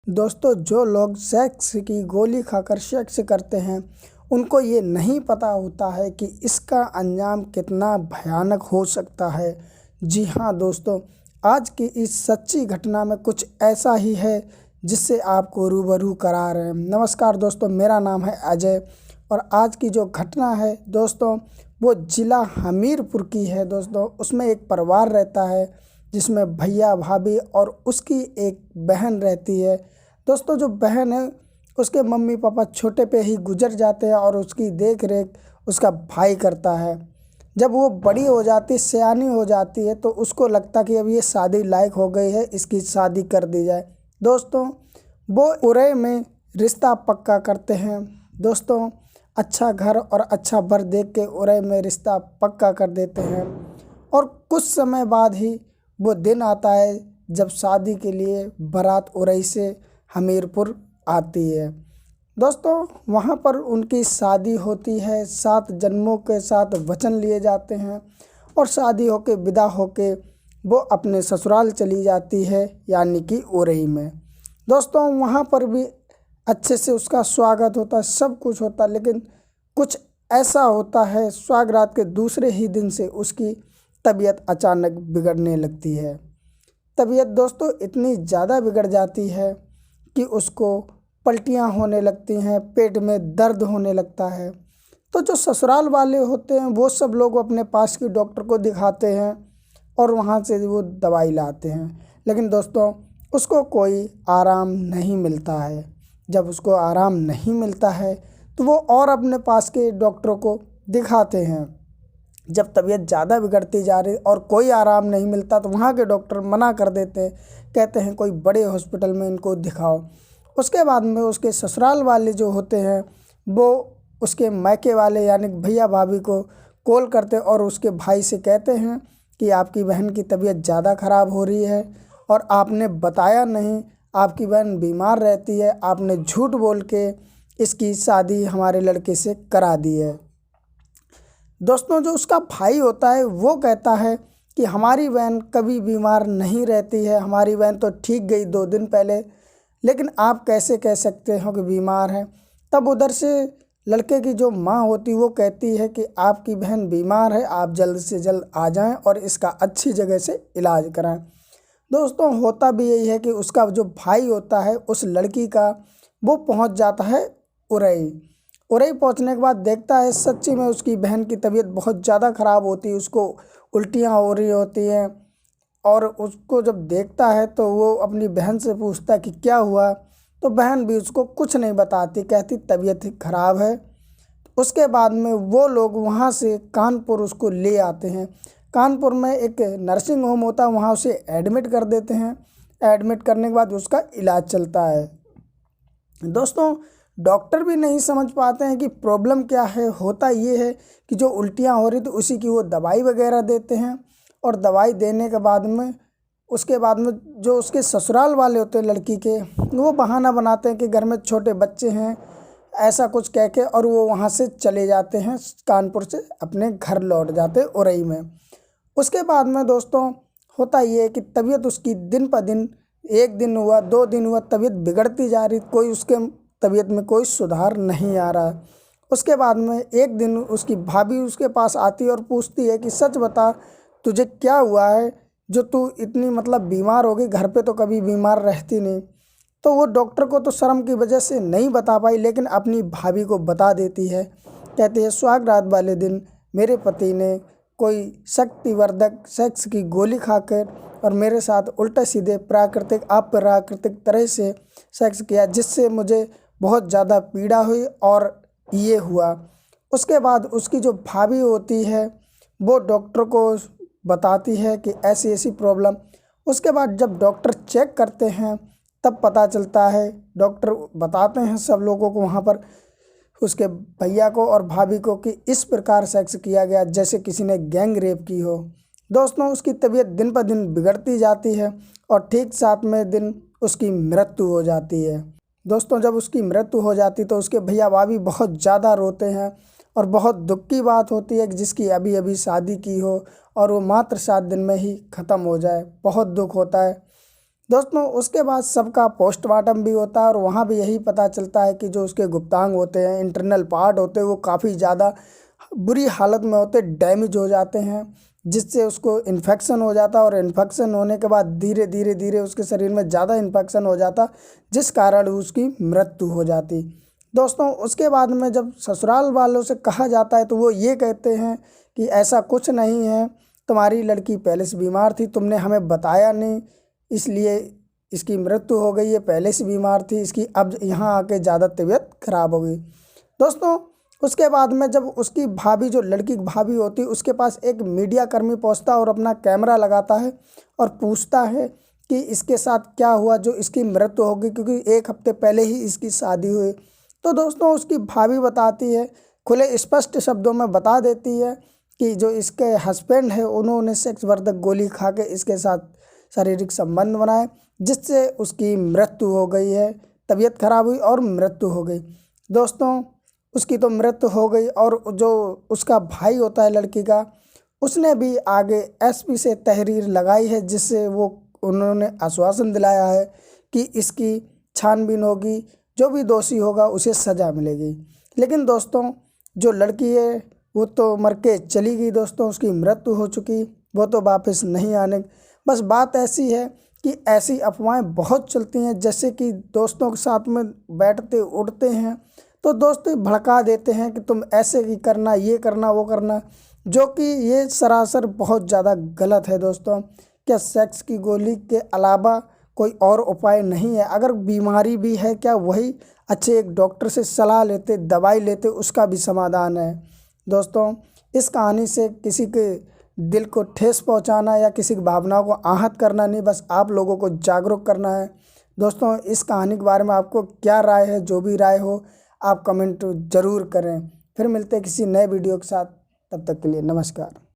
दोस्तों, जो लोग सेक्स की गोली खाकर सेक्स करते हैं, उनको ये नहीं पता होता है कि इसका अंजाम कितना भयानक हो सकता है। जी हाँ दोस्तों, आज की इस सच्ची घटना में कुछ ऐसा ही है जिससे आपको रूबरू करा रहे हैं। नमस्कार दोस्तों, मेरा नाम है अजय और आज की जो घटना है दोस्तों, वो ज़िला हमीरपुर की है। दोस्तों, उसमें एक परिवार रहता है जिसमें भैया भाभी और उसकी एक बहन रहती है। दोस्तों, जो बहन है उसके मम्मी पापा छोटे पे ही गुजर जाते हैं और उसकी देख रेख उसका भाई करता है। जब वो बड़ी हो जाती, सयानी हो जाती है, तो उसको लगता कि अब ये शादी लायक हो गई है, इसकी शादी कर दी जाए। दोस्तों, वो उरई में रिश्ता पक्का करते हैं। दोस्तों, अच्छा घर और अच्छा बर देख के उरई में रिश्ता पक्का कर देते हैं और कुछ समय बाद ही वो दिन आता है जब शादी के लिए बारात उरई से हमीरपुर आती है। दोस्तों, वहाँ पर उनकी शादी होती है, 7 जन्मों के साथ वचन लिए जाते हैं और शादी होके विदा होके वो अपने ससुराल चली जाती है, यानी कि उरई में। दोस्तों, वहाँ पर भी अच्छे से उसका स्वागत होता है, सब कुछ होता है, लेकिन कुछ ऐसा होता है, सुहागरात के दूसरे ही दिन से उसकी तबीयत अचानक बिगड़ने लगती है। तबीयत दोस्तों इतनी ज़्यादा बिगड़ जाती है कि उसको पलटियाँ होने लगती हैं, पेट में दर्द होने लगता है। तो जो ससुराल वाले होते हैं वो सब लोग अपने पास की डॉक्टर को दिखाते हैं और वहाँ से वो दवाई लाते हैं, लेकिन दोस्तों उसको कोई आराम नहीं मिलता है। जब उसको आराम नहीं मिलता है तो वो और अपने पास के डॉक्टरों को दिखाते हैं। जब तबीयत ज़्यादा बिगड़ती जा रही और कोई आराम नहीं मिलता तो वहाँ के डॉक्टर मना कर देते हैं, कहते हैं कोई बड़े हॉस्पिटल में इनको दिखाओ। उसके बाद में उसके ससुराल वाले जो होते हैं वो उसके मायके वाले यानी भैया भाभी को कॉल करते और उसके भाई से कहते हैं कि आपकी बहन की तबीयत ज़्यादा ख़राब हो रही है और आपने बताया नहीं, आपकी बहन बीमार रहती है, आपने झूठ बोल के इसकी शादी हमारे लड़के से करा दी है। दोस्तों, जो उसका भाई होता है वो कहता है कि हमारी बहन कभी बीमार नहीं रहती है, हमारी बहन तो ठीक गई 2 दिन पहले, लेकिन आप कैसे कह सकते हो कि बीमार है। तब उधर से लड़के की जो माँ होती वो कहती है कि आपकी बहन बीमार है, आप जल्द से जल्द आ जाएं और इसका अच्छी जगह से इलाज कराएं। दोस्तों, होता भी यही है कि उसका जो भाई होता है उस लड़की का वो पहुंच जाता है उरई। उरई पहुंचने के बाद देखता है सच्ची में उसकी बहन की तबीयत बहुत ज़्यादा ख़राब होती है, उसको उल्टियाँ हो रही होती हैं और उसको जब देखता है तो वो अपनी बहन से पूछता है कि क्या हुआ, तो बहन भी उसको कुछ नहीं बताती, कहती तबीयत ख़राब है। उसके बाद में वो लोग वहाँ से कानपुर उसको ले आते हैं। कानपुर में एक नर्सिंग होम होता है, वहाँ उसे एडमिट कर देते हैं। एडमिट करने के बाद उसका इलाज चलता है। दोस्तों, डॉक्टर भी नहीं समझ पाते हैं कि प्रॉब्लम क्या है। होता ये है कि जो उल्टियाँ हो रही थी उसी की वो दवाई वगैरह देते हैं और दवाई देने के बाद में उसके बाद में जो उसके ससुराल वाले होते हैं लड़की के, वो बहाना बनाते हैं कि घर में छोटे बच्चे हैं, ऐसा कुछ कह के, और वो वहाँ से चले जाते हैं, कानपुर से अपने घर लौट जाते हैं उरई में। उसके बाद में दोस्तों होता ये है कि तबीयत उसकी दिन पर दिन, 1 दिन हुआ 2 दिन हुआ, तबीयत बिगड़ती जा रही, कोई उसके तबीयत में कोई सुधार नहीं आ रहा। उसके बाद में एक दिन उसकी भाभी उसके पास आती है और पूछती है कि सच बता, तुझे क्या हुआ है जो तू इतनी मतलब बीमार हो गई, घर पे तो कभी बीमार रहती नहीं। तो वो डॉक्टर को तो शर्म की वजह से नहीं बता पाई, लेकिन अपनी भाभी को बता देती है। कहती है सुहागरात वाले दिन मेरे पति ने कोई शक्तिवर्धक सेक्स की गोली खाकर और मेरे साथ उल्टे सीधे प्राकृतिक अप्राकृतिक तरह से सेक्स किया, जिससे मुझे बहुत ज़्यादा पीड़ा हुई और ये हुआ। उसके बाद उसकी जो भाभी होती है वो डॉक्टर को बताती है कि ऐसी ऐसी प्रॉब्लम। उसके बाद जब डॉक्टर चेक करते हैं तब पता चलता है, डॉक्टर बताते हैं सब लोगों को वहाँ पर, उसके भैया को और भाभी को, कि इस प्रकार सेक्स किया गया जैसे किसी ने गैंग रेप की हो। दोस्तों, उसकी तबीयत दिन पर दिन बिगड़ती जाती है और ठीक 7वें दिन उसकी मृत्यु हो जाती है। दोस्तों, जब उसकी मृत्यु हो जाती तो उसके भैया भाभी बहुत ज़्यादा रोते हैं और बहुत दुख की बात होती है कि जिसकी अभी अभी शादी की हो और वो मात्र 7 दिन में ही ख़त्म हो जाए, बहुत दुख होता है। दोस्तों उसके बाद सबका पोस्टमार्टम भी होता है और वहाँ भी यही पता चलता है कि जो उसके गुप्तांग होते हैं, इंटरनल पार्ट होते हैं, वो काफ़ी ज़्यादा बुरी हालत में होते, डैमेज हो जाते हैं, जिससे उसको इन्फेक्शन हो जाता और इन्फेक्शन होने के बाद धीरे धीरे धीरे उसके शरीर में ज़्यादा इन्फेक्शन हो जाता, जिस कारण उसकी मृत्यु हो जाती। दोस्तों उसके बाद में जब ससुराल वालों से कहा जाता है तो वो ये कहते हैं कि ऐसा कुछ नहीं है, तुम्हारी लड़की पहले से बीमार थी, तुमने हमें बताया नहीं, इसलिए इसकी मृत्यु हो गई है, पहले से बीमार थी, इसकी अब यहाँ आके ज़्यादा तबीयत खराब हो गई। दोस्तों उसके बाद में जब उसकी भाभी, जो लड़की की भाभी होती है, उसके पास एक मीडिया कर्मी पहुँचता है और अपना कैमरा लगाता है और पूछता है कि इसके साथ क्या हुआ जो इसकी मृत्यु हो गई, क्योंकि 1 हफ्ते पहले ही इसकी शादी हुई। तो दोस्तों उसकी भाभी बताती है, खुले स्पष्ट शब्दों में बता देती है कि जो इसके हस्बैंड है उन्होंने सेक्स वर्धक गोली खा के इसके साथ शारीरिक संबंध बनाए, जिससे उसकी मृत्यु हो गई है, तबीयत खराब हुई और मृत्यु हो गई। दोस्तों उसकी तो मृत्यु हो गई और जो उसका भाई होता है लड़की का, उसने भी आगे एसपी से तहरीर लगाई है, जिससे वो उन्होंने आश्वासन दिलाया है कि इसकी छानबीन होगी, जो भी दोषी होगा उसे सज़ा मिलेगी। लेकिन दोस्तों जो लड़की है वो तो मर के चली गई दोस्तों, उसकी मृत्यु हो चुकी, वो तो वापस नहीं आने। बस बात ऐसी है कि ऐसी अफवाहें बहुत चलती हैं, जैसे कि दोस्तों के साथ में बैठते उठते हैं तो दोस्त भड़का देते हैं कि तुम ऐसे ही करना, ये करना, वो करना, जो कि ये सरासर बहुत ज़्यादा गलत है। दोस्तों क्या सेक्स की गोली के अलावा कोई और उपाय नहीं है? अगर बीमारी भी है, क्या वही अच्छे एक डॉक्टर से सलाह लेते, दवाई लेते, उसका भी समाधान है। दोस्तों इस कहानी से किसी के दिल को ठेस पहुंचाना या किसी की भावनाओं को आहत करना नहीं, बस आप लोगों को जागरूक करना है। दोस्तों इस कहानी के बारे में आपको क्या राय है? जो भी राय हो आप कमेंट ज़रूर करें। फिर मिलते हैं किसी नए वीडियो के साथ, तब तक के लिए नमस्कार।